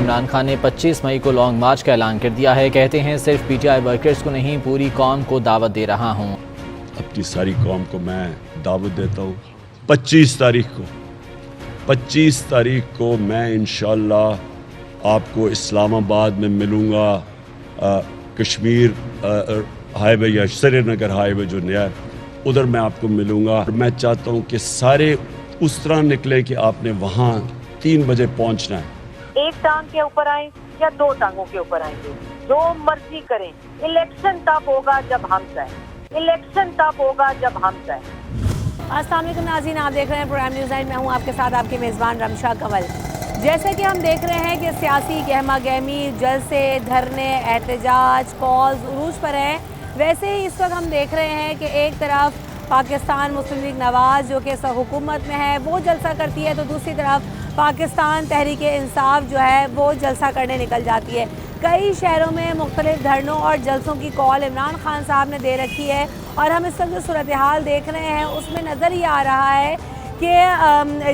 इमरान खान ने 25 मई को लॉन्ग मार्च का ऐलान कर दिया है। कहते हैं सिर्फ पीटीआई वर्कर्स को नहीं पूरी कौम को दावत दे रहा हूँ। अपनी सारी कौम को मैं दावत देता हूँ 25 तारीख को मैं इंशाअल्लाह आपको इस्लामाबाद में मिलूँगा। कश्मीर हाईवे या श्रीनगर हाईवे जो नया है उधर मैं आपको मिलूँगा। मैं चाहता हूँ कि सारे उस तरह निकले कि आपने वहाँ 3 बजे पहुँचना है। एक टांग के ऊपर आए या 2 टांगों के ऊपर आएंगे, जो मर्जी करें। इलेक्शन तब होगा जब हम चाहें, इलेक्शन तब होगा जब हम चाहें। अस्सलाम वालेकुम नाज़रीन, आप देख रहे हैं प्रोग्राम न्यूज़ 9। मैं हूं आपके साथ आपकी मेज़बान रमशा कंवल। जैसे कि हम देख रहे हैं कि सियासी गहमा गहमी, जलसे, धरने, एहतजाज, कॉल्स उरूज पर हैं, वैसे ही इस वक्त हम देख रहे हैं कि एक तरफ पाकिस्तान मुस्लिम लीग नवाज़ जो कि हुकूमत में है वो जलसा करती है, तो दूसरी तरफ पाकिस्तान तहरीक इंसाफ जो है वो जलसा करने निकल जाती है। कई शहरों में मुख्तलिफ धरनों और जलसों की कॉल इमरान खान साहब ने दे रखी है और हम इस वक्त जो सूरत हाल देख रहे हैं उसमें नज़र ये आ रहा है कि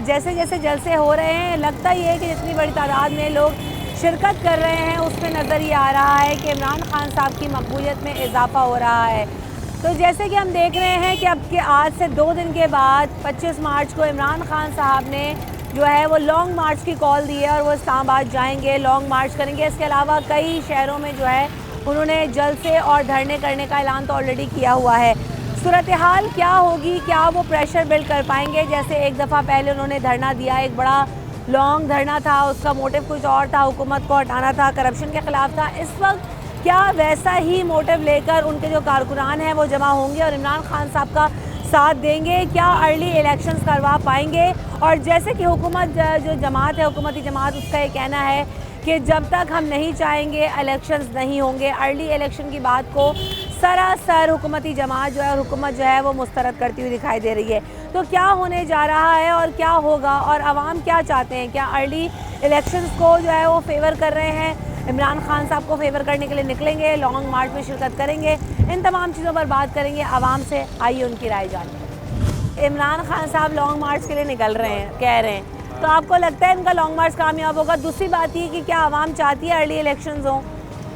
जैसे जैसे जलसे हो रहे हैं लगता ये है कि जितनी बड़ी तादाद में लोग शिरकत कर रहे हैं उसमें नज़र ये आ रहा है कि इमरान खान साहब की मकबूलियत में इजाफा हो रहा है। तो जैसे कि हम देख रहे हैं कि अब के आज से 2 दिन के बाद 25 मार्च को इमरान खान साहब ने जो है वो लॉन्ग मार्च की कॉल दी है और वो इस्लामाबाद जाएंगे, लॉन्ग मार्च करेंगे। इसके अलावा कई शहरों में जो है उन्होंने जलसे और धरने करने का ऐलान तो ऑलरेडी किया हुआ है। सूरत हाल क्या होगी, क्या वो प्रेशर बिल्ड कर पाएंगे? जैसे एक दफ़ा पहले उन्होंने धरना दिया, एक बड़ा लॉन्ग धरना था, उसका मोटिव कुछ और था, हुकूमत को हटाना था, करप्शन के ख़िलाफ़ था। इस वक्त क्या वैसा ही मोटिव लेकर उनके जो कारकुनान हैं वो जमा होंगे और इमरान खान साहब का साथ देंगे? क्या अर्ली इलेक्शंस करवा पाएंगे? और जैसे कि हुकूमत जो जमात है, हुकूमती जमात, उसका ये कहना है कि जब तक हम नहीं चाहेंगे इलेक्शंस नहीं होंगे। अर्ली इलेक्शन की बात को सरासर हुकूमती जमात जो है और हुकूमत जो है वो मुस्तरद करती हुई दिखाई दे रही है। तो क्या होने जा रहा है और क्या होगा और आवाम क्या चाहते हैं? क्या अर्ली इलेक्शंस को जो है वो फेवर कर रहे हैं, इमरान खान साहब को फेवर करने के लिए निकलेंगे, लॉन्ग मार्च में शिरकत करेंगे? इन तमाम चीज़ों पर बात करेंगे आवाम से। आइए उनकी राय जानें। इमरान खान साहब लॉन्ग मार्च के लिए निकल रहे हैं, कह रहे हैं, तो आपको लगता है इनका लॉन्ग मार्च कामयाब होगा? दूसरी बात ये कि क्या आवाम चाहती है अर्ली इलेक्शंस हो?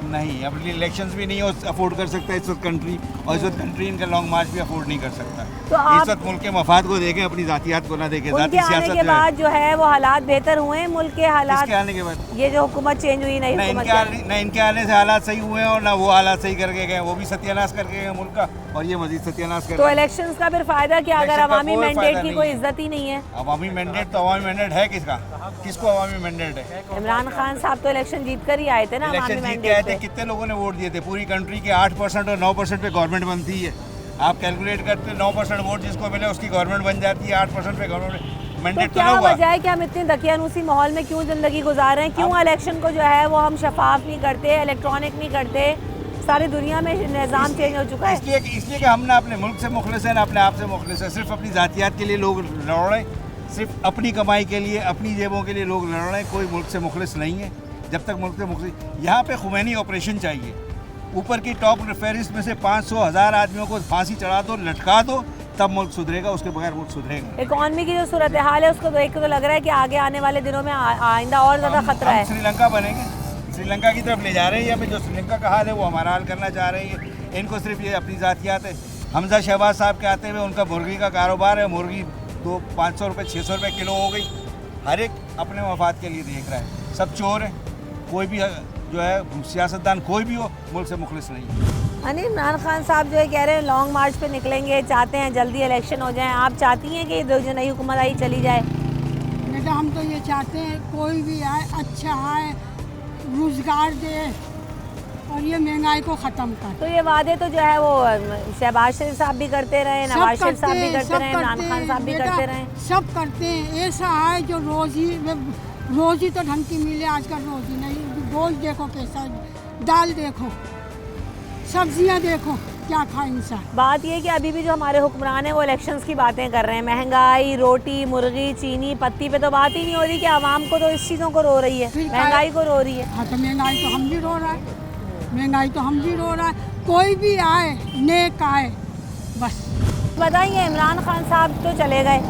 नहीं, अब इलेक्शंस भी नहीं अफोर्ड कर सकता इस वक्त कंट्री, और इस वक्त कंट्री इनका लॉन्ग मार्च भी अफोर्ड नहीं कर सकता। तो आप इस वक्त मुल्क के मफाद को देखें, अपनी जातियात को ना देखें। उनके आने के बाद जो है वो हालात बेहतर हुए मुल्क के हालात? इसके आने के बाद ये जो हुकूमत चेंज हुई, नहीं इनके आने से हालात सही हुए हैं और ना वो हालात सही करके गए, वो भी सत्यानाश करके गए मुल्क का, और ये मजीद सत्यानाश कर। तो इलेक्शंस का फिर फायदा क्या अगर अवामी मैंडेट की कोई इज्जत ही नहीं है? अवामी मैंडेट तो अवामी मैंडेट है किसका? किसको अवामी मैंडेट है? इमरान खान साहब तो इलेक्शन जीत कर ही आए थे ना। इलेक्शन जीत के आए थे, कितने लोगों ने वोट दिए थे? पूरी कंट्री के 8% और 9% पे गवर्नमेंट बनती है। आप कैलकुलेट करते 9% वोट जिसको मिले उसकी गवर्नमेंट बन जाती है, 8% पे गवर्नमेंट मैंडेट। तो क्या वजह है कि हम इतने दकियानूसी माहौल में क्यों ज़िंदगी गुजार रहे हैं? क्यों इलेक्शन को जो है वो हम शफाफ नहीं करते, इलेक्ट्रॉनिक नहीं करते? सारी दुनिया में निज़ाम चेंज हो चुका है। इसलिए कि हम ना अपने मुल्क से मुखलिस हैं ना अपने आप से मुखलिस हैं। सिर्फ अपनी जातियात के लिए लोग लड़ रहे हैं, सिर्फ अपनी कमाई के लिए, अपनी जेबों के लिए लोग लड़ रहे हैं। कोई मुल्क से मुखलिस नहीं है। जब तक मुल्क से मुखलिस, यहाँ पे खुमैनी ऑपरेशन चाहिए। ऊपर की टॉप फेरिस्ट में से 500,000 आदमियों को फांसी चढ़ा दो, लटका दो, तब मुल्क सुधरेगा, उसके बगैर मुल्क सुधरेगा। इकॉनमी की जो सूरत हाल है उसको देख के तो लग रहा है कि आगे आने वाले दिनों में आइंदा और ज़्यादा खतरा है। श्रीलंका बनेंगे, श्रीलंका की तरफ ले जा रहे हैं, या फिर जो श्रीलंका का हाल है वो हमारा हाल करना चाह रहे हैं। इनको सिर्फ ये अपनी जातियात है। हमजा शहबाज साहब के आते हुए उनका मुर्गी का कारोबार है, मुर्गी 500 रुपये 600 रुपये किलो हो गई। हर एक अपने मफाद के लिए देख रहा है। सब चोर हैं, कोई भी जो है सियासतदान कोई भी हो मुल्क से मुखलिस नहीं है। इमरान खान साहब जो है कह रहे हैं लॉन्ग मार्च पे निकलेंगे, चाहते हैं जल्दी इलेक्शन हो जाए। आप चाहती हैं कि जो नई हुकूमत आई चली जाए? बेटा हम तो ये चाहते हैं कोई भी आए अच्छा आए, रोजगार दे और ये महंगाई को ख़त्म कर। तो ये वादे तो जो है वो शहबाज शरीफ साहब भी करते रहे, नवाज शरीफ साहब भी करते रहे, इमरान खान साहब भी करते रहे, सब करते हैं। ऐसा है जो रोज़ी तो ढंग की मिले, आजकल रोज़ी नहीं। गोश्त देखो कैसा, दाल देखो, सब्जियां देखो, क्या खाए इंसान। बात ये कि अभी भी जो हमारे हुक्मरान हैं वो इलेक्शंस की बातें कर रहे हैं। महंगाई, रोटी, मुर्गी, चीनी, पत्ती पे तो बात ही नहीं हो रही कि आवाम को तो इस चीज़ों को रो रही है, महंगाई को रो रही है। हाँ तो महंगाई तो हम भी रो रहा है, महंगाई तो हम भी रो रहा है। कोई भी आए नेक आए बस। बताइए, इमरान खान साहब तो चले गए,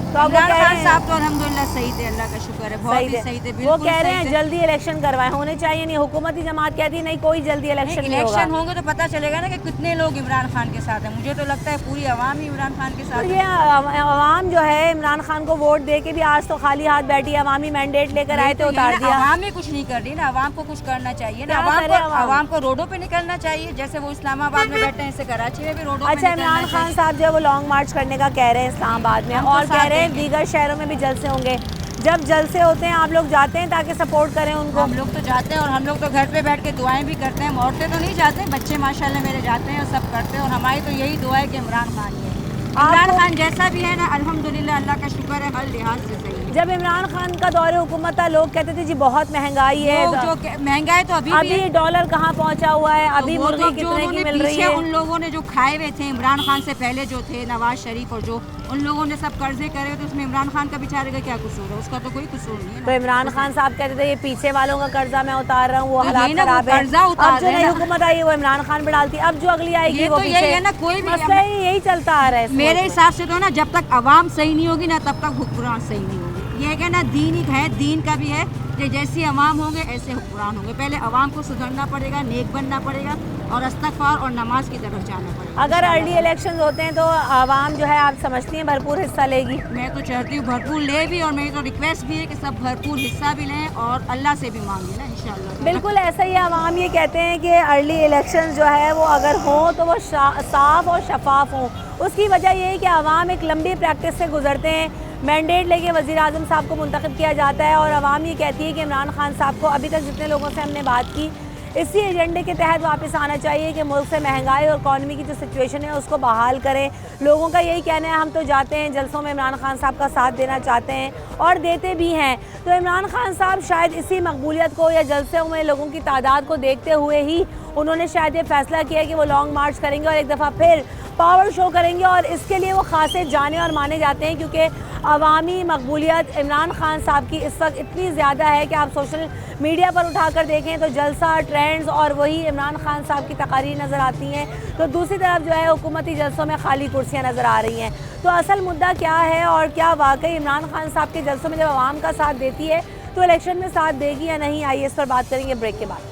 तो अब वो इमरान कह रहे खान हैं साहब तो अल्हम्दुलिल्लाह सही थे, अल्लाह का शुक्र है, बहुत ही सही थे, वो बिल्कुल कह रहे सही हैं थे। जल्दी इलेक्शन करवाए होने चाहिए, नहीं हुकूमती जमात कहती है नहीं कोई जल्दी इलेक्शन नहीं होगा। इलेक्शन होंगे तो पता चलेगा ना कि कितने लोग इमरान खान के साथ हैं। मुझे तो लगता है पूरी आवाम ही इमरान खान के तो साथ ये है। आवाम जो है इमरान खान को वोट दे के भी आज तो खाली हाथ बैठी, अवामी मैंडेट लेकर आए थे, उतार दिया। आवाम ही कुछ नहीं कर रही ना, आवाम को कुछ करना चाहिए ना, क्या करे आवाम? आवाम को रोडों पे निकलना चाहिए, जैसे वो इस्लामाबाद में बैठे हैं, ऐसे कराची में भी रोडों पे अच्छा, निकलना इमरान खान चाहिए। साहब जो है वो लॉन्ग मार्च करने का कह रहे हैं इस्लामाबाद में, हम तो और साथ कह रहे हैं देंगे। दीगर शहरों में भी जलसे होंगे। जब जलसे होते हैं आप लोग जाते हैं ताकि सपोर्ट करें उनको? हम लोग तो जाते हैं, और हम लोग तो घर पे बैठ के दुआएं भी करते हैं। औरतें तो नहीं जाते, बच्चे माशाल्लाह मेरे जाते हैं और सब करते हैं, और हमारी तो यही दुआ है कि इमरान खान ही है। इमरान खान जैसा भी है ना, अल्हम्दुलिल्लाह अल्लाह का शुक्र है, हर लिहाज से सही है। जब इमरान खान का दौरे हुकूमत था लोग कहते थे जी बहुत महंगाई है, लोग जो महंगाई तो अभी भी अभी है। डॉलर कहाँ पहुँचा हुआ है, अभी तो वो मुर्गी तो जो कितने की उन्होंने मिल रही पीछे है। उन लोगों ने जो खाए हुए थे इमरान खान से पहले जो थे नवाज शरीफ, और जो उन लोगों ने सब कर्जे करे, तो उसमें इमरान खान का बेचारे का क्या कसूर है? उसका तो कोई कसूर नहीं है तो ना। इमरान खान साहब कहते थे ये पीछे वालों का कर्जा मैं उतार रहा हूँ, वो तो हालात यही ना, वो खराब है। कर्जा उतार अब जो रहे नई हैं ना। हुकूमत आई है वो इमरान खान पे डालती है, अब जो अगली आएगी ये वो तो पीछे। यही है ना, कोई भी मसला ही यही चलता आ रहा है इस मेरे मुल्क में। हिसाब से तो ना, जब तक आवाम सही नहीं होगी ना तब तक हुक्मरान सही नहीं होगी। ये है ना, दीन ही है, दीन का भी है कि जैसी अवाम होंगे ऐसे हुक्मरान होंगे। पहले अवाम को सुधरना पड़ेगा, नेक बनना पड़ेगा, और इस्तग़फ़ार और नमाज की तरफ जाना पड़ेगा। अगर अर्ली इलेक्शन होते हैं तो आवाम जो है आप समझती हैं भरपूर हिस्सा लेगी? मैं तो चाहती हूँ भरपूर ले भी, और मेरी तो रिक्वेस्ट भी है कि सब भरपूर हिस्सा भी लें और अल्लाह से भी मांगे ना, इंशाल्लाह। बिल्कुल ऐसा ही आवाम ये कहते हैं कि अर्ली इलेक्शन जो है वो अगर हो तो वो साफ और शफाफ हो। उसकी वजह ये है कि आवाम एक लंबी प्रैक्टिस से गुजरते हैं, मैंडेट लेके वज़ीर आज़म साहब को मुंतखब किया जाता है, और आवाम ये कहती है कि इमरान खान साहब को अभी तक जितने लोगों से हमने बात की इसी एजेंडे के तहत वापस आना चाहिए कि मुल्क से महंगाई और इकॉनमी की जो सिचुएशन है उसको बहाल करें। लोगों का यही कहना है, हम तो जाते हैं जलसों में इमरान खान साहब का साथ देना चाहते हैं और देते भी हैं। तो इमरान खान साहब शायद इसी मकबूलियत को या जलसों में लोगों की तादाद को देखते हुए ही उन्होंने शायद ये फैसला किया कि वो लॉन्ग मार्च करेंगे और एक दफ़ा फिर पावर शो करेंगे, और इसके लिए वो खासे जाने और माने जाते हैं क्योंकि अवामी मकबूलियत इमरान खान साहब की इस वक्त इतनी ज़्यादा है कि आप सोशल मीडिया पर उठाकर देखें तो जलसा, ट्रेंड्स और वही इमरान खान साहब की तकारीर नज़र आती हैं, तो दूसरी तरफ जो है हुकूमती जलसों में खाली कुर्सियाँ नज़र आ रही हैं। तो असल मुद्दा क्या है, और क्या वाकई इमरान खान साहब के जलसों में जब आवाम का साथ देती है तो इलेक्शन में साथ देगी या नहीं, आइए इस पर बात करेंगे ब्रेक के बाद।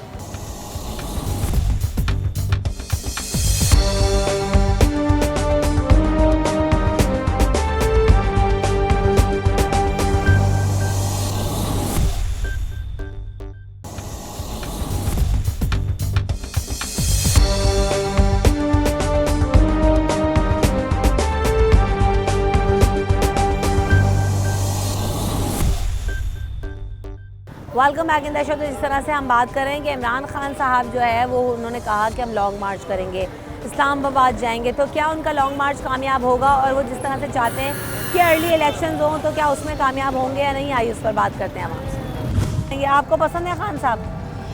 Welcome back in the show. तो जिस तरह से हम बात कर रहे हैं कि इमरान खान साहब जो है वो उन्होंने कहा कि हम लॉन्ग मार्च करेंगे, इस्लामाबाद जाएंगे, तो क्या उनका लॉन्ग मार्च कामयाब होगा? और वो जिस तरह से चाहते हैं कि अर्ली इलेक्शन हों तो क्या उसमें कामयाब होंगे या नहीं, आइए उस पर बात करते हैं हम आपसे। ये आपको पसंद है खान साहब?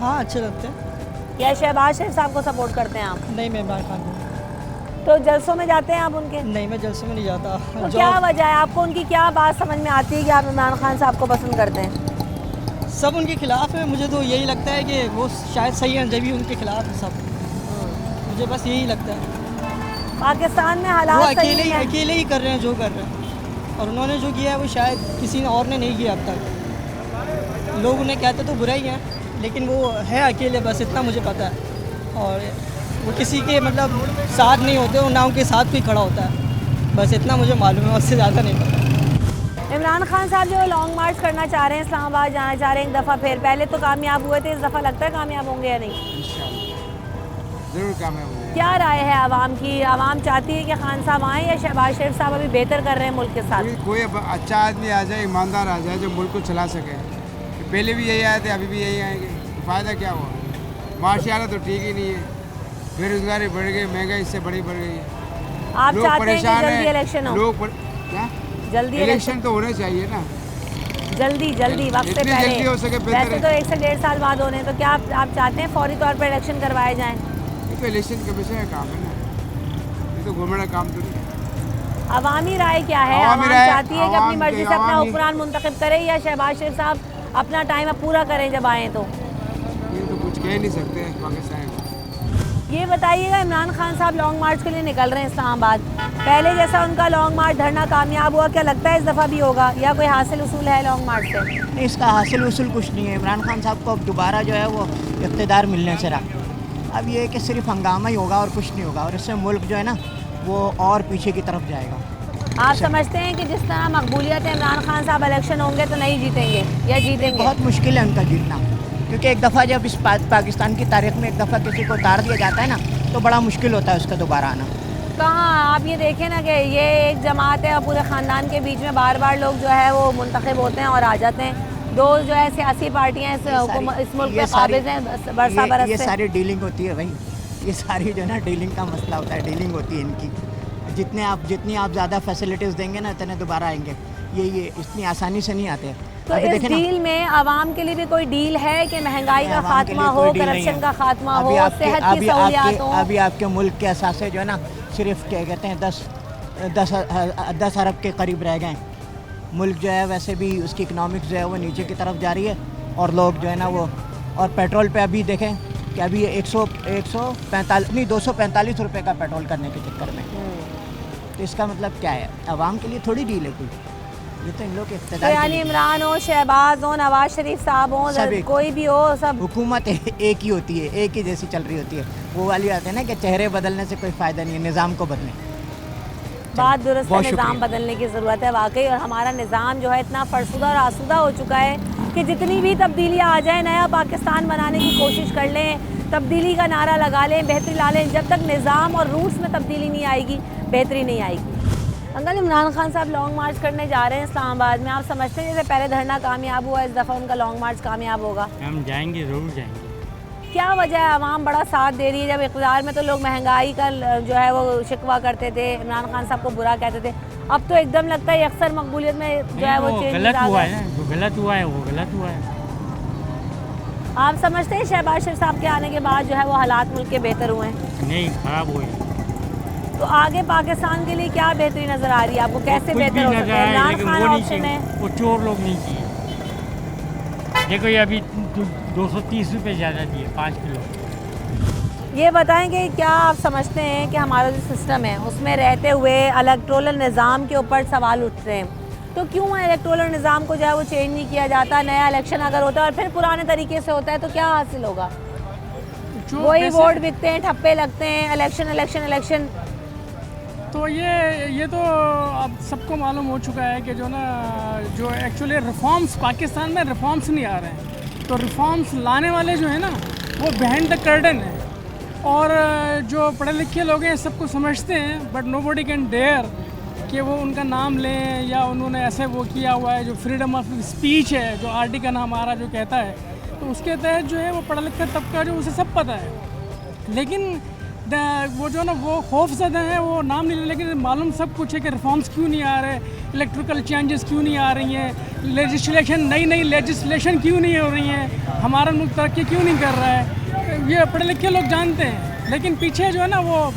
हाँ, अच्छे लगते हैं। या शहबाज शरीफ साहब को सपोर्ट करते हैं आप? नहीं, मैं इमरान खान को। तो जलसों में जाते हैं आप उनके? नहीं, मैं जलसे में नहीं जाता। तो क्या वजह है, आपको उनकी क्या बात समझ में आती है कि आप इमरान खान साहब को पसंद करते हैं? सब उनके खिलाफ है, मुझे तो यही लगता है कि वो शायद सही है, जब भी उनके खिलाफ है सब। मुझे बस यही लगता है। पाकिस्तान में वो हालात सही हैं। अकेले ही कर रहे हैं जो कर रहे हैं, और उन्होंने जो किया है वो शायद किसी और ने नहीं किया अब तक। लोग उन्हें कहते तो बुरा ही हैं, लेकिन वो है अकेले, बस इतना मुझे पता है। और वो किसी के मतलब साथ नहीं होते, और ना उनके साथ कोई खड़ा होता है, बस इतना मुझे मालूम है, उससे ज़्यादा नहीं पता। इमरान खान साहब जो लॉन्ग मार्च करना चाह रहे हैं, इस्लामाबाद जाना चाह रहे हैं एक दफ़ा फिर, पहले तो कामयाब हुए थे, इस दफ़ा लगता है कामयाब होंगे या नहीं? जरूर कामयाब होंगे। क्या राय है आवाम की? आवाम चाहती है कि खान साहब आएँ या शहबाज शरीफ साहब अभी बेहतर कर रहे हैं मुल्क के साथ? कोई अच्छा आदमी आ जाए, ईमानदार आ जाए, जो मुल्क को चला सके। पहले भी यही आए थे, अभी भी यही आएंगे, तो फ़ायदा क्या हुआ? माशियात तो ठीक ही नहीं है, बेरोजगारी बढ़ गई, महंगाई इससे बड़ी बढ़ गई है। आप लोग चाहते हैं कि परेशान जल्दी हैं, इलेक्शन हो? क्या जल्दी इलेक्शन तो होने चाहिए ना, जल्दी वक्त से जितनी पहले। जल्दी हो सके बेहतर वैसे है। तो 1 से 1.5 साल बाद होने, तो क्या आप चाहते हैं फौरी तौर पर इलेक्शन करवाए जाएं? ये तो इलेक्शन कमीशन का काम है ना, ये तो गवर्नमेंट का काम तो नहीं। अवामी राय क्या है? अवामी आवाम राय- चाहती है कि अपनी अवाम मर्जी के- से अपना अवामी- हुक्मरान मुंतखब करे, या शहबाज शरीफ साहब अपना टाइम अब पूरा करें जब आएँ तो? ये तो कुछ कह नहीं सकते पाकिस्तान को। ये बताइएगा, इमरान खान साहब लॉन्ग मार्च के लिए निकल रहे हैं इस्लामाबाद, पहले जैसा उनका लॉन्ग मार्च धरना कामयाब हुआ, क्या लगता है इस दफ़ा भी होगा, या कोई हासिल उसूल है लॉन्ग मार्च से? नहीं, इसका हासिल उसूल कुछ नहीं है। इमरान खान साहब को अब दोबारा जो है वो इक़्तिदार मिलने से रहा। अब ये है कि सिर्फ हंगामा ही होगा और कुछ नहीं होगा, और इससे मुल्क जो है ना वो और पीछे की तरफ जाएगा। आप समझते हैं कि जिस तरह मकबूलियत है इमरान खान साहब इलेक्शन होंगे तो नहीं जीतेंगे या जीतेंगे? बहुत मुश्किल है उनका जीतना, क्योंकि एक दफ़ा जब इस पाकिस्तान की तारीख में एक दफ़ा किसी को उतार दिया जाता है ना तो बड़ा मुश्किल होता है उसका दोबारा आना। कहाँ आप ये देखें ना कि ये एक जमात है और पूरे ख़ानदान के बीच में बार बार लोग जो है वो मुंतखब होते हैं और आ जाते हैं। दो जो है सियासी पार्टियाँ इस मुल्क में काबिज हैं बरसा बरस ये से। सारी डीलिंग होती है भाई, ये सारी जो है ना डीलिंग का मसला होता है, डीलिंग होती है इनकी। जितनी आप ज़्यादा फैसिलिटीज़ देंगे ना इतने दोबारा आएंगे, ये इतनी आसानी से नहीं आते। तो इस डील में आवाम के लिए भी कोई डील है कि महंगाई का खात्मा हो, करप्शन का खात्मा हो, सेहत की सहूलियात हो? अभी आपके मुल्क के असासे जो है ना सिर्फ क्या कहते हैं 10 अरब के करीब रह गए। मुल्क जो है वैसे भी उसकी इकनॉमिक्स जो है वो नीचे की तरफ जा रही है, और लोग जो है ना वो, और पेट्रोल पे अभी देखें कि अभी 245 रुपये का पेट्रोल करने के चक्कर में। तो इसका मतलब क्या है, आवाम के लिए थोड़ी डील है कोई, ये तो इन लोग के इख्तियार। तो यानी इमरान हो, शहबाज हो, नवाज शरीफ साहब हो, कोई भी हो, सब हुकूमत एक ही होती है, एक ही जैसी चल रही होती है। वो वाली आते हैं ना कि चेहरे बदलने से कोई फ़ायदा नहीं है, निज़ाम को बदलें। बात दुरुस्त है, निज़ाम बदलने की ज़रूरत है वाकई। और हमारा निज़ाम जो है इतना फरसुदा और आसूदा हो चुका है कि जितनी भी तब्दीलियाँ आ जाए, नया पाकिस्तान बनाने की कोशिश कर लें, तब्दीली का नारा लगा लें, बेहतरी ला लें, जब तक निज़ाम और रूट्स में तब्दीली नहीं आएगी बेहतरी नहीं आएगी। अंकल, इमरान खान साहब लॉन्ग मार्च करने जा रहे हैं इस्लामाबाद में, आप समझते हैं जैसे पहले धरना कामयाब हुआ, इस दफ़ा उनका लॉन्ग मार्च कामयाब होगा? हम जाएंगे, ज़रूर जाएंगे। क्या वजह है, आवाम बड़ा साथ दे रही है? जब इक़्तिदार में तो लोग महंगाई का जो है वो शिकवा करते थे, इमरान खान साहब को बुरा कहते थे, अब तो एकदम लगता है अक्सर मकबूलियत में जो है वो चेंज गलत हुआ है ना, जो गलत हुआ है वो गलत हुआ है। आप समझते हैं शहबाज शरीफ साहब के आने के बाद जो है वो हालात मुल्क के बेहतर हुए हैं? नहीं, ख़राब हुए। तो आगे पाकिस्तान के लिए क्या बेहतरी नज़र आ रही है आपको, कैसे बेहतर हो सकता है? इमरान खान ऑप्शन है, वो चोर लोग नहीं चाहिए। देखो ये अभी 230 रुपये ज़्यादा दिए 5 किलो। ये बताएं कि क्या आप समझते हैं कि हमारा जो सिस्टम है उसमें रहते हुए इलेक्टोरल निज़ाम के ऊपर सवाल उठ रहे हैं, तो क्यों इलेक्टोरल निज़ाम को जो है वो चेंज नहीं किया जाता? नया इलेक्शन अगर होता है और फिर पुराने तरीके से होता है तो क्या हासिल होगा? वही वोट बिकते हैं, ठप्पे लगते हैं, इलेक्शन इलेक्शन इलेक्शन। तो ये तो अब सबको मालूम हो चुका है कि जो ना जो एक्चुअली रिफॉर्म्स पाकिस्तान में रिफॉर्म्स नहीं आ रहे हैं, तो रिफॉर्म्स लाने वाले जो है ना वो बिहाइंड द कर्टन है, और जो पढ़े लिखे लोग हैं सबको समझते हैं, बट नोबडी कैन डेयर कि वो उनका नाम लें या उन्होंने ऐसे वो किया हुआ है। जो फ्रीडम ऑफ स्पीच है, जो आर्टिकल हमारा जो कहता है, तो उसके तहत जो है वो पढ़ा लिखा तबका जो उसे सब पता है, लेकिन वो जो ना वो खौफज़दा है, वो नाम नहीं ले, लेकिन मालूम सब कुछ है कि रिफॉर्म्स क्यों नहीं आ रहे, इलेक्ट्रिकल चेंजेस क्यों नहीं आ रही हैं, लेजिस्लेशन नई लेजिस्लेशन क्यों नहीं हो रही हैं, हमारा मुल्क तरक्की क्यों नहीं कर रहा है, ये पढ़े लिखे लोग जानते हैं, लेकिन पीछे जो है ना वो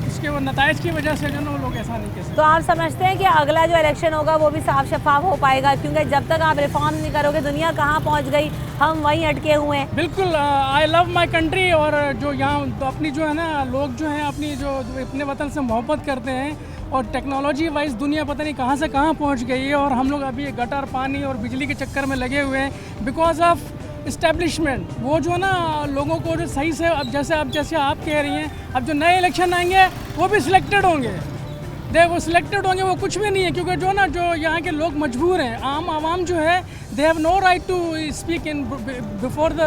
उसके वो नताइज की वजह से जो ना वो लोग ऐसा नहीं कर सकते। तो आप समझते हैं कि अगला जो इलेक्शन होगा वो भी साफ शफाफ हो पाएगा? क्योंकि जब तक आप रिफॉर्म नहीं करोगे, दुनिया कहाँ पहुँच गई, हम वहीं अटके हुए हैं। बिल्कुल, आई लव माई कंट्री, और जो यहाँ तो अपनी जो है ना लोग जो हैं अपनी जो अपने वतन से मोहब्बत करते हैं, और टेक्नोलॉजी वाइज दुनिया पता नहीं कहाँ से कहाँ पहुँच गई है, और हम लोग अभी गटर पानी और बिजली के चक्कर में लगे हुए हैं बिकॉज ऑफ इस्टेब्लिशमेंट। वो जो ना लोगों को जो सही से, अब जैसे आप कह रही हैं, अब जो नए इलेक्शन आएंगे वो भी सिलेक्टेड होंगे, वो सिलेक्टेड होंगे, वो कुछ भी नहीं है, क्योंकि जो ना जो यहाँ के लोग मजबूर हैं, आम आवाम जो है they have no right to speak in before the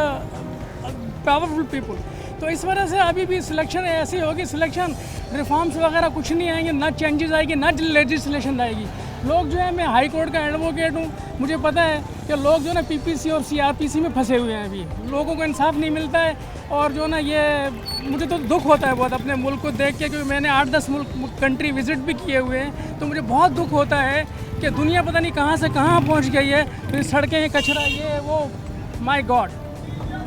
powerful people. तो इस वजह से अभी भी सिलेक्शन ऐसी होगी, सिलेक्शन रिफॉर्म्स वगैरह कुछ नहीं आएंगे, ना चेंजेस आएगी, ना लेजिस्लेशन आएगी। लोग जो है, मैं हाई कोर्ट का एडवोकेट हूँ, मुझे पता है कि लोग जो ना पीपीसी और सीआरपीसी में फंसे हुए हैं, अभी लोगों को इंसाफ नहीं मिलता है, और जो ना ये मुझे तो दुख होता है बहुत अपने मुल्क को देख के, क्योंकि मैंने 8-10 कंट्री विज़िट भी किए हुए हैं, तो मुझे बहुत दुख होता है कि दुनिया पता नहीं कहाँ से कहाँ पहुँच गई है, फिर सड़कें, कचरा, ये वो, माय गॉड।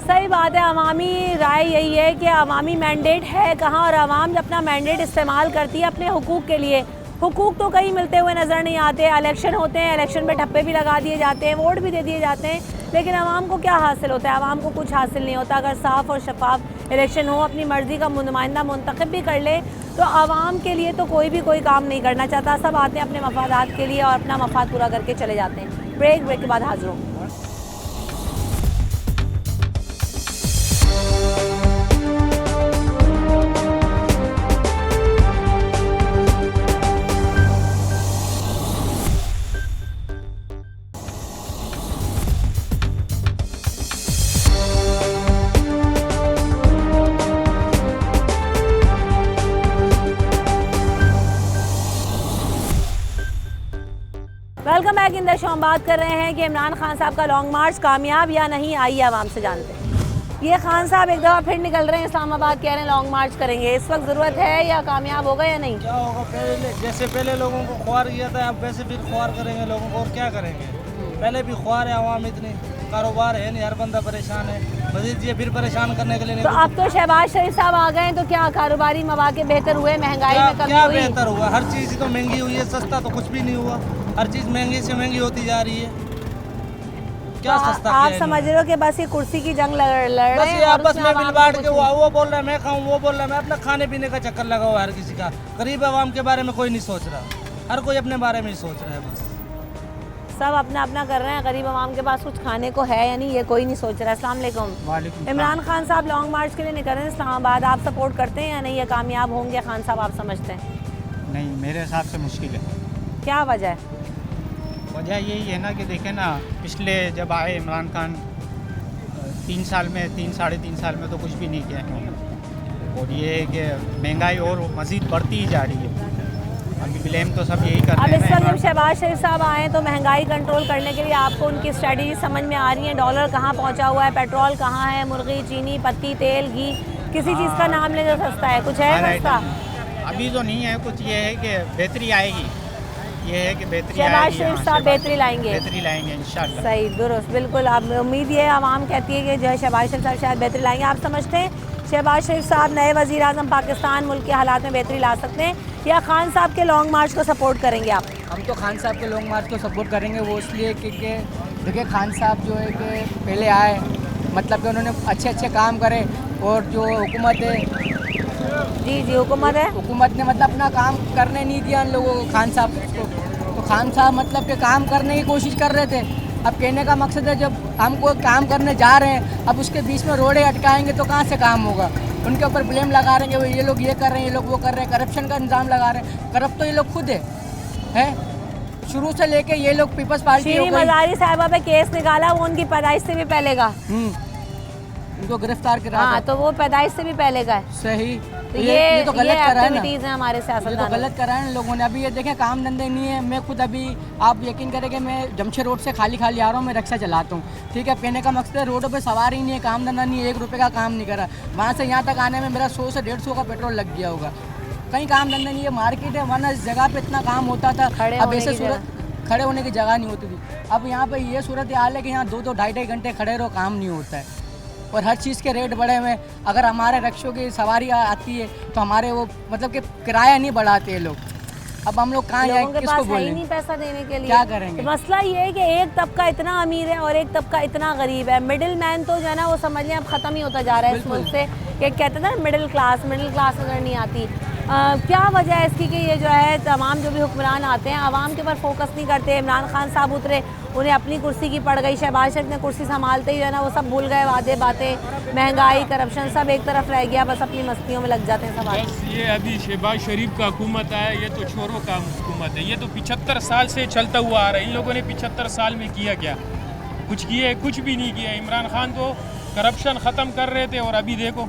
सही बात है, अवामी राय यही है कि अवामी मैंडेट है कहाँ, और अवाम अपना मैंडेट इस्तेमाल करती है अपने हुकूक के लिए। हुकूक तो कहीं मिलते हुए नज़र नहीं आते, इलेक्शन होते हैं, इलेक्शन पे ठप्पे भी लगा दिए जाते हैं, वोट भी दे दिए जाते हैं, लेकिन आवाम को क्या हासिल होता है? आवाम को कुछ हासिल नहीं होता अगर साफ़ और शफाफ इलेक्शन हो, अपनी मर्ज़ी का नुमाइंदा मुंतखब भी कर ले, तो आवाम के लिए तो कोई भी कोई काम नहीं करना चाहता। सब आते हैं अपने मफादात के लिए और अपना मफाद पूरा करके चले जाते हैं। ब्रेक के बाद हाजिर हूँ। Welcome back in the show. हम बात कर रहे हैं कि इमरान खान साहब का लॉन्ग मार्च कामयाब या नहीं, आइए आवाम से जानते हैं। ये खान साहब एक दफ़ा फिर निकल रहे हैं इस्लामाबाद, कह रहे हैं लॉन्ग मार्च करेंगे। इस वक्त ज़रूरत है या कामयाब होगा या नहीं? क्या होगा, पहले जैसे पहले लोगों को ख्वार किया था, अब वैसे फिर ख्वार करेंगे लोगों को, और क्या करेंगे। पहले भी ख्वार है आवाम, इतनी कारोबार है नहीं, हर बंदा परेशान है, मजीद ये फिर परेशान करने के लिए नहीं। तो अब तो शहबाज शरीफ साहब आ गए, तो क्या कारोबारी मौके बेहतर हुए, महंगाई में कमी क्या हुई? बेहतर हुआ, हर चीज़ तो महंगी हुई है, सस्ता तो कुछ भी नहीं हुआ, हर चीज़ महंगी से महंगी होती जा रही है। क्या तो सस्ता आप समझ रहे हो कि बस ये कुर्सी की जंग लड़ रहे हैं? आपस में मिल बांट के वो बोल रहा है मैं खाऊं, वो बोल रहा है मैं, अपना खाने पीने का चक्कर लगा हुआ है हर किसी का। गरीब आवाम के बारे में कोई नहीं सोच रहा, हर कोई अपने बारे में ही सोच रहा है, बस सब अपना अपना कर रहे हैं। गरीब आवाम के पास कुछ खाने को है या नहीं, ये कोई नहीं सोच रहा है। अस्सलाम वालेकुम। इमरान खान साहब लॉन्ग मार्च के लिए निकल रहे हैं इस्लामाबाद, आप सपोर्ट करते हैं या नहीं? ये कामयाब होंगे खान साहब, आप समझते हैं? नहीं, मेरे हिसाब से मुश्किल है। क्या वजह है? वजह यही है ना कि देखें ना, पिछले जब आए इमरान खान 3 साल में, 3-3.5 साल में तो कुछ भी नहीं किया इन्होंने, और ये है कि महंगाई और मज़ीद बढ़ती ही जा रही है। अभी ब्लेम तो सब यही कर रहे हैं। अब इस वक्त जब शहबाज शरीफ साहब आए तो महंगाई कंट्रोल करने के लिए आपको उनकी स्ट्रेटजी समझ में आ रही है? डॉलर कहाँ पहुँचा हुआ है, पेट्रोल कहाँ है, मुर्गी, चीनी, पत्ती, तेल, घी, किसी चीज़ का नाम ले जो सस्ता है, कुछ है सस्ता? अभी तो नहीं है, कुछ ये है कि बेहतरी आएगी, ये है कि बेहतरी शहबाज शरीफ साहब बेहतरी लाएंगे, बेहतरी लाएंगे इंशाल्लाह। सही, दुरुस्त, बिल्कुल। आप उम्मीद ये आवाम कहती है कि जो है शहबाज शरीफ साहब शायद बेहतरी लाएंगे। आप समझते हैं शहबाज शरीफ साहब नए वज़ीर आज़म पाकिस्तान मुल्क के हालात में बेहतरी ला सकते हैं, या खान साहब के लॉन्ग मार्च को सपोर्ट करेंगे आप? हम तो खान साहब के लॉन्ग मार्च को सपोर्ट करेंगे, वो इसलिए क्योंकि देखिए खान साहब जो है कि पहले आए, मतलब कि उन्होंने अच्छे अच्छे काम करे, और जो हुकूमत है, जी हुकूमत है, हुकूमत ने मतलब अपना काम करने नहीं दिया उन लोगों को, खान साहब को। तो खान साहब मतलब कि काम करने की कोशिश कर रहे थे। अब कहने का मकसद है, जब हम कोई काम करने जा रहे हैं, अब उसके बीच में रोड़े अटकाएंगे तो कहाँ से काम होगा। उनके ऊपर ब्लेम लगा रहे हैं कि ये लोग ये कर रहे हैं, ये लोग वो कर रहे हैं, करप्शन का इल्ज़ाम लगा रहे हैं। करप्ट तो ये लोग खुद है शुरू से लेके ये लोग पीपल्स पार्टी। शीरी मज़ारी साहिबा पे केस निकाला, वो उनकी पैदाइश से भी पहले का, उनको गिरफ्तार करा। हाँ, तो वो पैदाइश से भी पहले का है। सही। तो ये तो गलत करा है ना, हैं हमारे सियासतदान, ये तो गलत करा है लोगों ने। अभी ये देखें काम धंधे नहीं है। मैं खुद अभी, आप यकीन करें कि मैं जमशेद रोड से खाली आ रहा हूँ, मैं रिक्शा चलाता हूँ, ठीक है। कहने का मकसद है रोडों पे सवारी नहीं है, काम धंधा नहीं है, 1 रुपये का काम नहीं करा। वहाँ से यहाँ तक आने में मेरा 100 से 150 का पेट्रोल लग गया होगा। कहीं काम धंधा नहीं है, मार्केट है, वरना इस जगह पे इतना काम होता था। अब ऐसे सूरत खड़े होने की जगह नहीं होती थी। अब यहाँ पे ये सूरत हाल है कि यहाँ 2-2 ढाई घंटे खड़े रहो, काम नहीं होता है, और हर चीज़ के रेट बढ़े हुए। अगर हमारे रिक्शों की सवारी आती है तो हमारे वो मतलब कि किराया नहीं बढ़ाते हैं लोग। अब हम लोग कहाँ जाएं, किसको बोलें? नहीं पैसा देने के लिए क्या करेंगे? तो मसला ये है कि एक तबका इतना अमीर है और एक तबका इतना गरीब है। मिडिल मैन तो जो है ना, वो समझ लें अब ख़त्म ही होता जा रहा है इस मुल्क से। कि कहते हैं ना मिडिल क्लास नज़र नहीं आती। क्या वजह है इसकी कि ये जो है तमाम जो भी हुक्मरान आते हैं आवाम के ऊपर फोकस नहीं करते? इमरान खान साहब उतरे, उन्हें अपनी कुर्सी की पड़ गई। शहबाज शरीफ ने कुर्सी संभालते ही जो है ना वो सब भूल गए, वादे बातें, महंगाई, करप्शन सब एक तरफ रह गया, बस अपनी मस्तियों में लग जाते हैं सब। बस ये अभी शहबाज शरीफ का हुकूमत है, ये तो छोरों का हुकूमत है। ये तो 75 साल से चलता हुआ आ रहा है। इन लोगों ने 75 साल में किया क्या? कुछ किए? कुछ भी नहीं किया। इमरान खान तो करप्शन ख़त्म कर रहे थे, और अभी देखो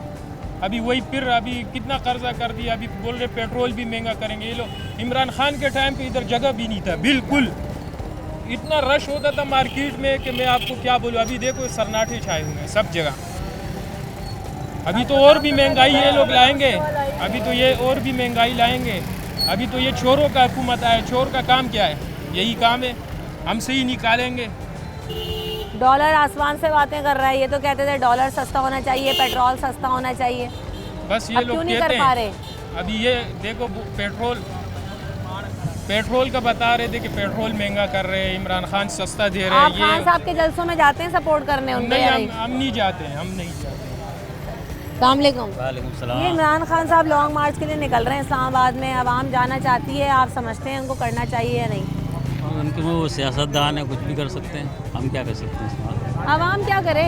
अभी वही फिर अभी कितना कर्जा कर दिया। अभी बोल रहे पेट्रोल भी महंगा करेंगे ये लोग। इमरान खान के टाइम पे इधर जगह भी नहीं था, बिल्कुल इतना रश होता था मार्केट में कि मैं आपको क्या बोलूँ। अभी देखो सन्नाटे छाए हुए हैं सब जगह। अभी तो और भी महंगाई ये लोग लाएंगे, अभी तो ये और भी महंगाई लाएंगे। अभी तो ये चोरों का हुकूमत है। चोर का काम क्या है? यही काम है, हमसे ही निकालेंगे। डॉलर आसमान से बातें कर रहा है। ये तो कहते थे डॉलर सस्ता होना चाहिए, पेट्रोल सस्ता होना चाहिए, बस ये लोग कहते हैं। अभी ये देखो पेट्रोल का बता रहे थे कि पेट्रोल महंगा कर रहे हैं, इमरान खान सस्ता दे रहे हैं। आप खान साहब के जलसों में जाते हैं सपोर्ट करने उनके? नहीं, हम नहीं जाते हैं, हम नहीं जाते। अस्सलाम वालेकुम। वालेकुम ये सलाम। इमरान खान साहब लॉन्ग मार्च के लिए निकल रहे हैं इस्लामाबाद में, आवाम जाना चाहती है, आप समझते हैं उनको करना चाहिए या नहीं? और उनके वो सियासतदान है, कुछ भी कर सकते हैं, हम क्या कर सकते हैं इसमें? आवाम क्या करे?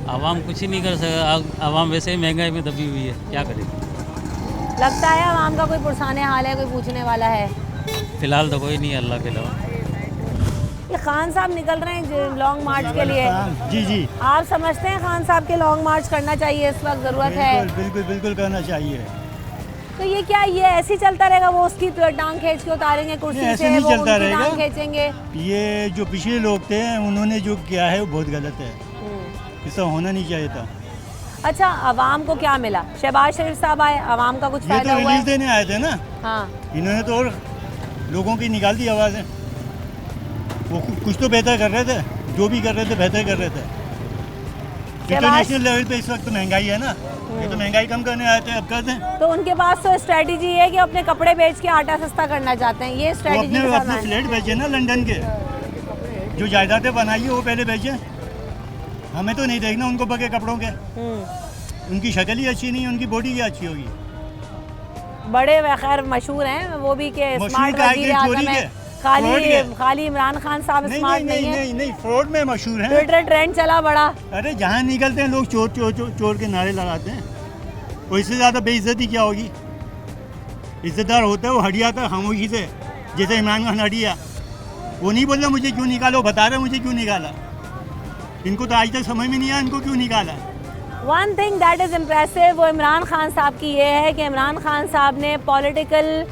आवाम कुछ ही नहीं कर सकता, आवाम वैसे ही महंगाई में दबी हुई है, क्या करेगी? लगता है आवाम का कोई पुरसाने हाल है, कोई पूछने वाला है? फिलहाल तो कोई नहीं है अल्लाह के अलावा। ये खान साहब निकल रहे हैं लॉन्ग मार्च के लिए, जी जी, आप समझते हैं खान साहब के लॉन्ग मार्च करना चाहिए, इस वक्त ज़रूरत है? बिल्कुल बिल्कुल करना चाहिए। तो ये क्या, ये ऐसे ही चलता रहेगा? वो उसकी टांग खींच के उतारेंगे कुर्सी ऐसे से, नहीं वो चलता उनकी रहेगा। टांग खींचेंगे? ये जो पिछले लोग थे उन्होंने जो किया है वो बहुत गलत है, ऐसा होना नहीं चाहिए था। अच्छा, आवाम को क्या मिला? शहबाज शरीफ साहब आए, आवाम का कुछ ये फायदा तो हुआ रिलीज है? देने आए थे ना, हाँ, इन्होंने तो और लोगों की निकाल दी आवाज़ें। वो कुछ तो बेहतर कर रहे थे, जो भी कर रहे थे बेहतर कर रहे थे। इंटरनेशनल लेवल पे इस वक्त तो महंगाई है ना, ये तो महंगाई कम करने आए थे, अब कर दें। तो उनके पास तो स्ट्रेटजी है कि अपने कपड़े बेच के आटा सस्ता करना चाहते हैं, ये वो स्ट्रेटजी अपने फ्लैट बेचे ना लंदन के, जो जायदादें बनाई है वो पहले बेचे। हमें तो नहीं देखना उनको बगे कपड़ों के, उनकी शक्ल ही अच्छी नहीं, उनकी बॉडी क्या अच्छी होगी। बड़े खैर मशहूर हैं वो भी के स्मार्ट वजीर आज़म है, खाली इमरान खान साहब स्मार्ट नहीं है। नहीं, फ्रॉड में मशहूर है। ट्विटर ट्रेंड चला बड़ा। अरे जहाँ निकलते हैं लोग चोर चोर चोर चोर के नारे लगाते हैं, और इससे ज़्यादा बेइज्जती क्या होगी? इज्जतदार होता है वो हट जाता है खामोशी से, जैसे इमरान खान हट गया। वो नहीं बोल रहा मुझे क्यों निकाला, वो बता रहे मुझे क्यों निकाला। इनको तो आज तक समझ में नहीं आया इनको क्यों निकाला। One thing that is impressive वो इमरान खान साहब की ये है कि इमरान खान साहब ने पॉलिटिकल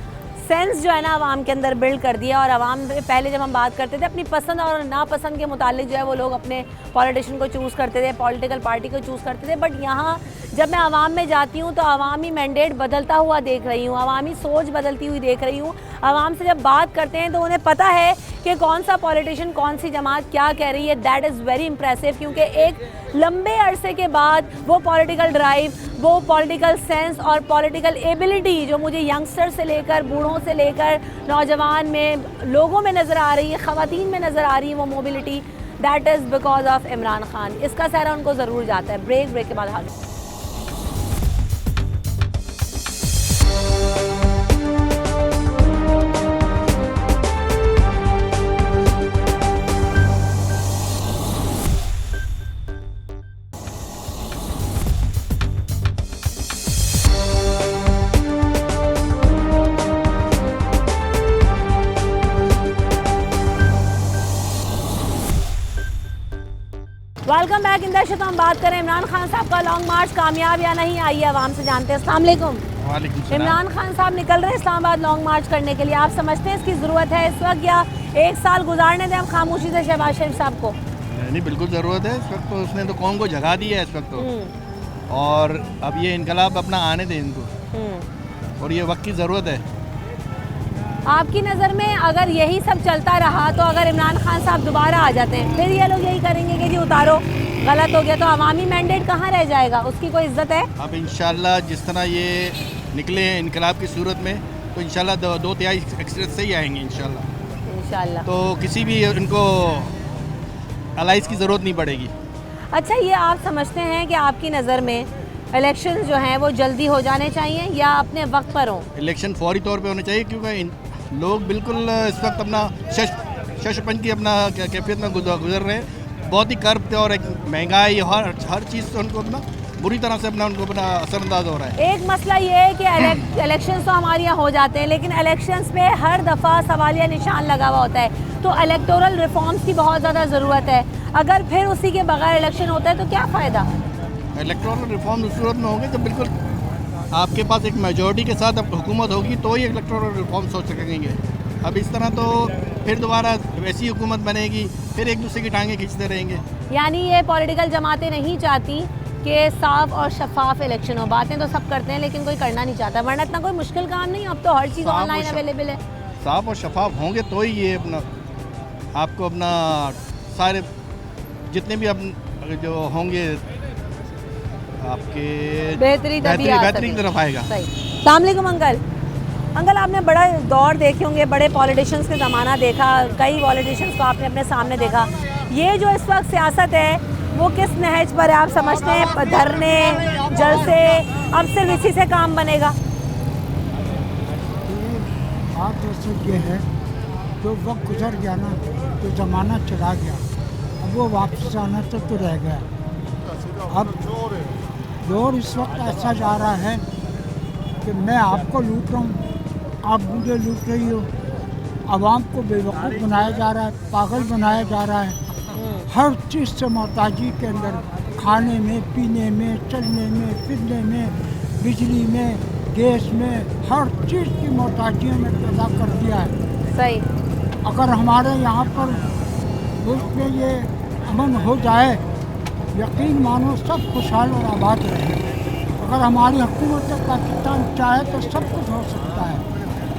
सेंस जो है ना आवाम के अंदर बिल्ड कर दिया। और आवाम पहले जब हम बात करते थे अपनी पसंद और नापसंद के मुतालिक जो है वो लोग अपने पॉलिटिशियन को चूज़ करते थे, पॉलिटिकल पार्टी को चूज़ करते थे। बट यहाँ जब मैं आवाम में जाती हूँ तो आवामी मैंडेट बदलता हुआ देख रही हूँ, आवामी सोच बदलती हुई देख रही हूँ। आवाम से जब बात करते हैं तो उन्हें पता है कि कौन सा पॉलिटिशियन कौन सी जमात क्या कह रही है। दैट इज़ वेरी इंप्रेसिव, क्योंकि एक लंबे अरसे के बाद वो पॉलिटिकल ड्राइव, वो पॉलिटिकल सेंस और पॉलिटिकल एबिलिटी जो मुझे यंगस्टर से लेकर बूढ़ों से लेकर नौजवान में लोगों में नज़र आ रही है, ख़वातीन में नज़र आ रही है वो mobility, that is because of Imran Khan. इसका सहरा उनको ज़रूर जाता है। ब्रेक के बाद हाजिर। वेलकम बैक इन दर्शक। हम बात करें इमरान खान साहब का लॉन्ग मार्च कामयाब या नहीं, आइए आवाम से जानते हैं। अस्सलाम वालेकुम। वालेकुम सलाम। इमरान खान साहब निकल रहे हैं इस्लामाबाद लॉन्ग मार्च करने के लिए, आप समझते हैं इसकी ज़रूरत है इस वक्त, या एक साल गुजारने दें हम खामोशी से शहबाज शरीफ साहब को? नहीं, बिल्कुल ज़रूरत है इस वक्त, तो उसने तो कौम को जगा दी है इस वक्त तो। और अब ये इनकलाब अपना आने दें इनको, और ये वक्त की ज़रूरत है। आपकी नज़र में अगर यही सब चलता रहा तो अगर इमरान खान साहब दोबारा आ जाते हैं फिर ये लोग यही करेंगे कि जी उतारो, गलत हो गया, तो अवामी मैंडेट कहाँ रह जाएगा? उसकी कोई इज्जत है? अब इंशाल्लाह जिस तरह ये निकले हैं इनकलाब की सूरत में, तो इंशाल्लाह दो तिहाई अक्सरियत से ही आएंगे इंशाल्लाह। तो किसी भी इनको अलाइज की ज़रूरत नहीं पड़ेगी। अच्छा, ये आप समझते हैं कि आपकी नज़र में इलेक्शन जो हैं वो जल्दी हो जाने चाहिए या अपने वक्त पर हों? इलेक्शन फौरी तौर पे होने चाहिए, क्योंकि लोग बिल्कुल इस वक्त अपना शशपन की अपना कैफियत में गुजर रहे हैं। बहुत ही कर्ब थे और एक महंगाई हर चीज़ से उनको अपना बुरी तरह से उनको अपना असरअंदाज हो रहा है। एक मसला ये है कि इलेक्शंस तो हमारे यहाँ हो जाते हैं, लेकिन इलेक्शंस पे हर दफ़ा सवालिया निशान लगा हुआ होता है। तो इलेक्टोरल रिफॉर्म्स की बहुत ज़्यादा ज़रूरत है। अगर फिर उसी के बगैर इलेक्शन होता है तो क्या फ़ायदा? इलेक्टोरल रिफॉर्म उस सूरत में होंगे जब बिल्कुल आपके पास एक मेजॉरिटी के साथ अब हुकूमत होगी तो ही इलेक्टोरल रिफॉर्म सोच सकेंगे। अब इस तरह तो फिर दोबारा वैसी हुकूमत बनेगी, फिर एक दूसरे की टांगें खींचते रहेंगे। यानी ये पॉलिटिकल जमातें नहीं चाहती कि साफ और शफाफ इलेक्शन हो। बातें तो सब करते हैं लेकिन कोई करना नहीं चाहता, वरना इतना कोई मुश्किल काम नहीं, अब तो हर चीज़ ऑनलाइन अवेलेबल है। साफ और शफाफ होंगे तो ही ये अपना आपको अपना सारे जितने भी जो होंगे आपके बेहतरी की तरफ आएगा। अस्सलाम वालेकुम अंकल, आपने बड़ा दौर देखे होंगे, बड़े पॉलिटिशियंस के ज़माना देखा, कई पॉलिटिशियंस को आपने अपने सामने देखा। ये जो इस वक्त सियासत है वो किस नहज पर है आप समझते हैं? धरने, जलसे, अब सिर्फ इसी से काम बनेगा? बात वैसे ये है, जो वक्त गुजर गया ना, तो ज़माना चला गया, अब वो वापस आना तो रह गया। अब दौर इस वक्त ऐसा जा रहा है कि मैं आपको लूट रहा हूँ, आप मुझे लूट रही हो। आवाम को बेवकूफ़ बनाया जा रहा है, पागल बनाया जा रहा है। हर चीज़ से मोहताजी के अंदर, खाने में, पीने में, चलने में, फिरने में, बिजली में, गैस में, हर चीज़ की मोहताजियों में पैदा कर दिया है। सही। अगर हमारे यहाँ पर मुल्क में ये अमन हो जाए, यकीन मानो सब खुशहाल और आबाद रहे। अगर हमारी हुकूमत पाकिस्तान चाहे तो सब कुछ हो सकता है।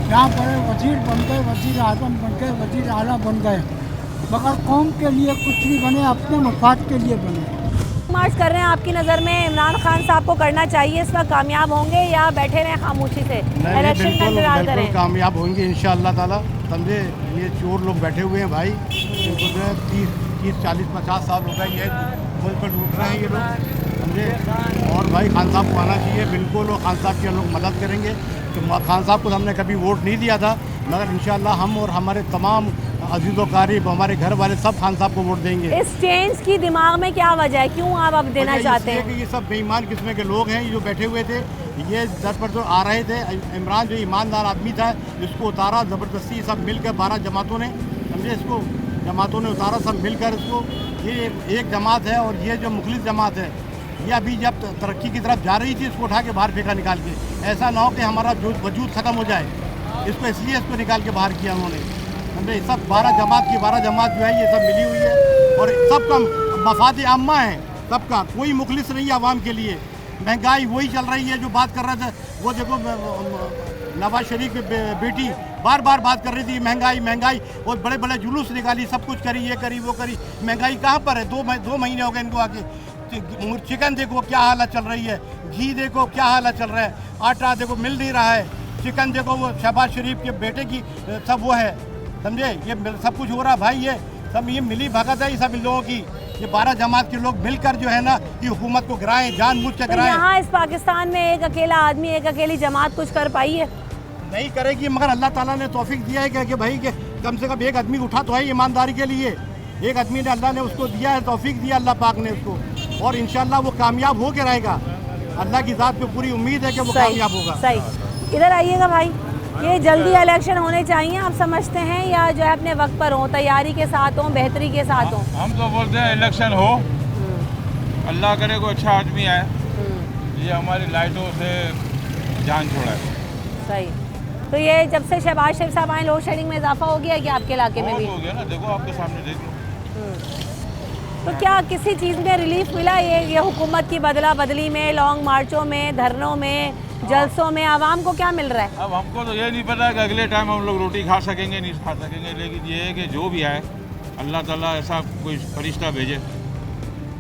यहाँ बड़े वज़ीर बन गए, वज़ीर आज़म बन गए, वज़ीर आला बन गए, मगर कौम के लिए कुछ नहीं बने, अपने मफाद के लिए बने। मार्च कर रहे हैं, आपकी नज़र में इमरान खान साहब को करना चाहिए, इस वक्त कामयाब होंगे या बैठे रहें खामोशी से? इलेक्शन का इंतजार करें। कामयाब होंगे इंशाअल्लाह ताला। समझे, ये चोर लोग बैठे हुए हैं भाई, इनको जो है 30, 40, 50 साल हो गए ये मुल्क पर लूट रहे हैं ये लोग, समझे। और भाई खान साहब को आना चाहिए बिल्कुल, और खान साहब की हम लोग मदद करेंगे। तो खान साहब को हमने कभी वोट नहीं दिया था, मगर इंशाअल्लाह हम और हमारे तमाम अजीज़ो कारीब, हमारे घर वाले सब खान साहब को वोट देंगे। इस चेंज की दिमाग में क्या वजह है, क्यों आप अब देना चाहते हैं? कि ये सब बेईमान किस्म के लोग हैं, ये जो बैठे हुए थे, ये दर पर जो आ रहे थे, इमरान जो ईमानदार आदमी था, इसको उतारा ज़बरदस्ती, सब मिलकर 12 जमातों ने, समझे, इसको जमातों ने उतारा, सब मिलकर इसको। ये एक जमात है और ये जो मुखलिस जमात है, ये अभी जब तरक्की की तरफ जा रही थी, इसको उठा के बाहर फेंका निकाल के। ऐसा ना हो कि हमारा जो वजूद ख़त्म हो जाए, इसको इसलिए इसको निकाल के बाहर किया उन्होंने, समझे। सब 12 जमात जो है ये सब मिली हुई है और सबका मफाद आम्मा है, सबका, कोई मुखलिस नहीं है आवाम के लिए। महंगाई वही चल रही है जो बात कर रहे थे, वो देखो नवाज शरीफ की बेटी बार बार बात कर रही थी महंगाई, और बड़े बड़े जुलूस निकाली, सब कुछ करी, ये करी वो करी। महंगाई कहाँ पर है? 2 महीने हो गए इनको आके। चिकन देखो क्या हालत चल रही है, घी देखो क्या हालत चल रहा है, आटा देखो मिल नहीं रहा है, चिकन देखो वो शहबाज शरीफ के बेटे की सब वो है, समझे। ये सब कुछ हो रहा भाई, ये सब ये मिली भगत है ये सब इन लोगों की। ये 12 जमात के लोग मिलकर जो है ना, ये हुकूमत को गिराएं, जानबूझ के गिराएं। यहाँ इस पाकिस्तान में एक अकेला आदमी, एक अकेली जमात कुछ कर पाई है? नहीं करेगी, मगर अल्लाह ताला ने तौफीक दिया है कि भाई कि कम से कम एक आदमी उठा तो है ईमानदारी के लिए। एक आदमी ने, अल्लाह ने उसको दिया है, तौफीक दिया अल्लाह पाक ने उसको, और इंशाल्लाह वो कामयाब हो के रहेगा। अल्लाह की ज़ात पे पूरी उम्मीद है कि वो कामयाब होगा। सही। इधर आइएगा भाई, ये जल्दी इलेक्शन होने चाहिए आप समझते हैं, या जो है अपने वक्त पर हो, तैयारी के साथ हो, बेहतरी के साथ हो? हम तो बोलते हैं इलेक्शन हो, अल्लाह करे कोई अच्छा आदमी आए, ये हमारी लाइटों से जान छोड़ा है। सही। तो ये जब से शहबाज शरीफ साहब आए, लोड शेडिंग में इजाफा हो गया क्या आपके इलाके में भी? हो गया ना, देखो आपके सामने देख लो। तो क्या किसी चीज़ में रिलीफ मिला ये हुकूमत की बदला बदली में, लॉन्ग मार्चों में, धरनों में, जलसों में आवाम को क्या मिल रहा है? अब हमको तो ये नहीं पता कि अगले टाइम हम लोग रोटी खा सकेंगे नहीं खा सकेंगे, लेकिन ये है कि जो भी आए अल्लाह ताला ऐसा कोई फरिश्ता भेजे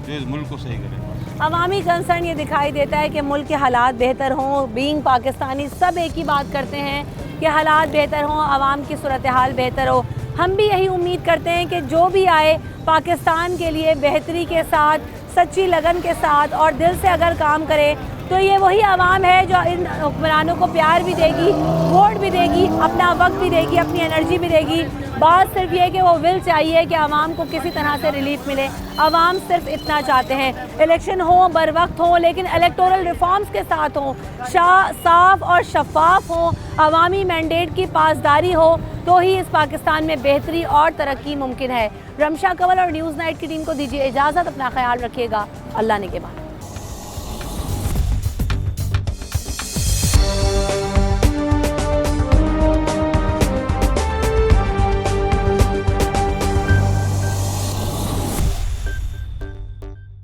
जो इस मुल्क को सही करे। अवामी कंसर्न ये दिखाई देता है कि मुल्क के हालात बेहतर हों। बीइंग पाकिस्तानी सब एक ही बात करते हैं कि हालात बेहतर हों, आवाम की सूरत हाल बेहतर हो। हम भी यही उम्मीद करते हैं कि जो भी आए पाकिस्तान के लिए बेहतरी के साथ, सच्ची लगन के साथ और दिल से अगर काम करे, तो ये वही आवाम है जो इन हुक्मरानों को प्यार भी देगी, वोट भी देगी, अपना वक्त भी देगी, अपनी एनर्जी भी देगी। बात सिर्फ ये कि वो विल चाहिए कि आवाम को किसी तरह से रिलीफ मिले। आवाम सिर्फ इतना चाहते हैं, इलेक्शन हो, बर वक्त हो, लेकिन इलेक्टोरल रिफॉर्म्स के साथ हो, साफ और शफाफ हो, अवामी मैंडेट की पासदारी हो, तो ही इस पाकिस्तान में बेहतरी और तरक्की मुमकिन है। रमशा कंवल और न्यूज़ नाइट की टीम को दीजिए इजाज़त, अपना ख्याल रखिएगा, अल्लाह ने के बाद।